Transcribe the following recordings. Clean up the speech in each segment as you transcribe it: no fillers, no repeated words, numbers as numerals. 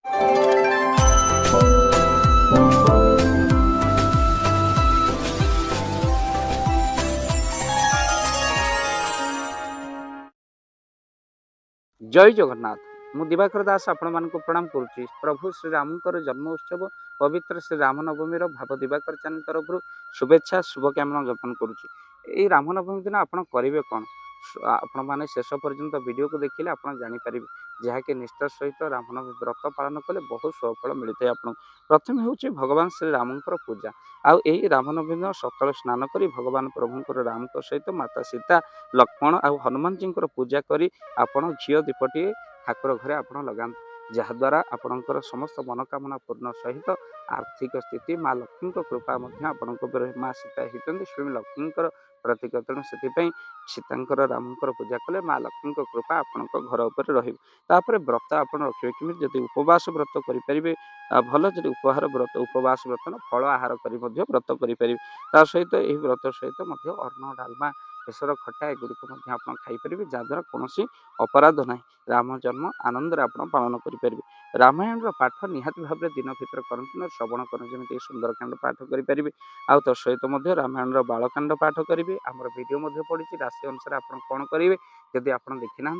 जय जगन्नाथ। मु दिवाकर दास आपण मानक प्रणाम करुच्ची। प्रभु श्री रामकर जन्म उत्सव पवित्र श्री रामनवमी भाव दिवाकर चैनल तरफ शुभेच्छा शुभकामना ज्ञापन करुच्ची। रामनवमी दिन आप करेंगे कौन आपण मैंने शेष पर्यंत वीडियो को देखिले आप जापर जहाँकि निष्ठा सहित रामनवमी व्रत पालन कले बहुत सुफल मिलता है। आपको प्रथम हूँ भगवान श्री रामकर पूजा आई रामनवमी दिन सकाल स्नान कर भगवान प्रभुंर राम सहित माता सीता लक्ष्मण आ हनुमान जी पूजा करी आपण झील दीपटी ठाकुर घरे आप लगा जहाद्वारा आपणकर समस्त मनोकामना पूर्ण सहित आर्थिक स्थिति माँ लक्ष्मी कृपा माँ सीता होती स्वयं लक्ष्मी प्रतीक। तेणु से सीतांकर रामकर पूजा कले माँ लक्ष्मी कृपा आपण घर उपर रही व्रत आप रखिए कि जब उपवास व्रत करेंगे भल जब उपहार व्रत उपवास व्रत न फल आहार कर व्रत करेंगे सहित यह व्रत सहित अन्न डालमा बेसर खटा एगुड़ी आप खाईपर जहाद्वारा कौन अपराध ना राम जन्म आनंद आप पालन करेंगे। रामायण पाठ निहाती भाव दिन भितर करते श्रवण कर जमी सुंदरकांड पाठ करेंगे आउ तो सहित रामायण बालकांड पाठ करेंगे। आमर वीडियो पड़ी राशि अनुसार आप कौन करेंगे जदि आप देखी ना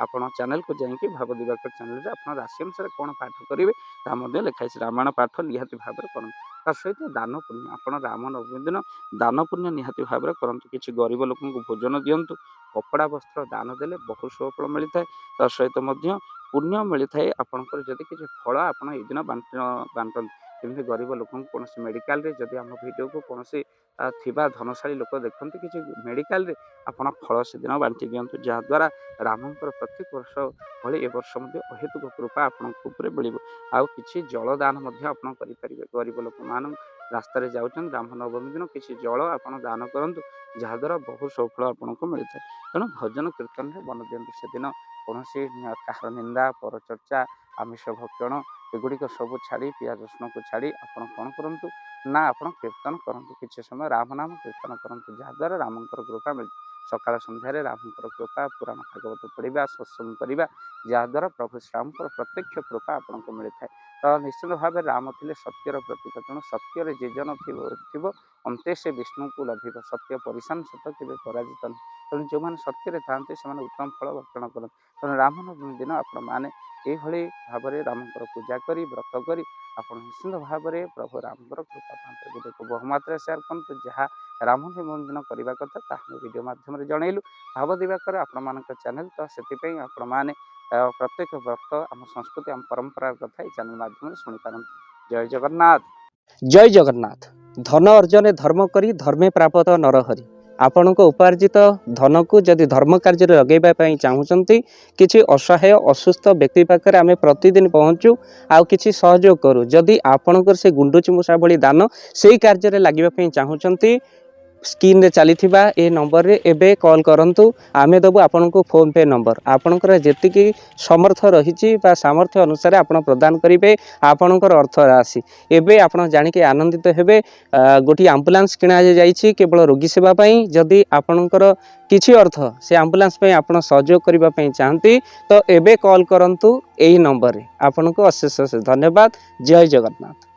आप चैनल को जाकि भाव दिवाकर चैनल आप राशि अनुसार कौन पाठ करेंगे ता लिखाई रामायण पाठ निहाती भाव कर सहित दान पुण्य आप रामनवमी दिन दान पुण्य निहाती भाव करूँ किसी गरीब लोक भोजन दिंतु कपड़ा वस्त्र दान देले बहुत सुफल मिलता है सहित पुण्य मिलता है। आपंकर जदि किसी फल आप दिन बांटते जमी गरीब लोक कौन मेडिकल जदि आम वीडियो को कौन थिबा धनशाली लोक देखते किसी मेडिकल आप फल से दिन बांटी दिंतु जहाद्वारा रामंकर प्रत्येक वर्ष भली ए वर्ष अहेतुक कृपा आपंकर मिल आउ कि जलदान आप गरीब लोक मान रास्तार जाऊँ रामनवमी दिन किसी जल आप दान करूँ जहाद्वारा बहुत सफल आपको मिलता है। तेणु भजन कीर्तन में मन दिंतु से दिन कौन कहार निंदा परचर्चा आमिष भक्षण एगुड़िक सब छाड़ी पियाज रसुण को छाड़ी आप कौन करूँ ना आप कीर्तन करूँ किसी समय राम नाम कीर्तन करूँ जहाद्वारा रामंकर कृपा मिलता सकाल सन्धार रामंकर कृपा पुराण भागवत पढ़ा सत्संग करवा जहाद्वारा प्रभु श्रीरामकर प्रत्यक्ष कृपा आपको मिलता है। तो निश्चित भाव राम थे सत्यर प्रतीक। तेणु सत्यर जे जन थो अंते से विष्णु को लभिब सत्य परिशान सत के पराजित नहीं। तेणु जो मैंने सत्य था से उत्तम फल भक्षण करते। तेणु रामनवमी दिन आपने ये भाव में रामकर पूजा करी व्रत करी आप निश्चित भाव में प्रभु रामकर कृपा पाते वीडियो को बहुमात्रा शेयर करूँ जहाँ रामनवमी दिन करने कथा ताकि वीडियो माध्यम जनइलु भाव दिवाकर आपण चैनल तो से आपने प्रत्येक व्रत आम संस्कृति आम परंपरा कथा ये चैनल माध्यम शुणिपार। जय जगन्नाथ। जय जगन्नाथ। धन अर्जन धर्म करी धर्मे प्राप्त नरहरि आपण उपार्जित धन को जदि धर्म कार्य लगे चाहूँगी किसी असहाय असुस्थ व्यक्ति पाखे आम प्रतिदिन पहुँचू आउ कि सहयोग करूँ जदि आपणकर से गुंडुची मूषा भली दान से कार्य लगे चाहूँगी स्क्रीन रे चली ए नंबर रे एबे कॉल करंतु आमे दबु आपन को फोन पे नंबर आपनकर जेतिकी समर्थ रही सामर्थ्य अनुसार आपण प्रदान करेंगे आपणकर अर्थ राशि एबे आपण जानिके आनंदित हेबे। गोटी एम्बुलेंस किणा जाइछि केवल रोगी सेवा पई जदि आपणकर किछि अर्थ से एम्बुलेंस पई आपण सहयोग करिबा पई चाहंती तो एबे कॉल करंतु एही नंबर रे। आपन को अशेष धन्यवाद। जय जगन्नाथ।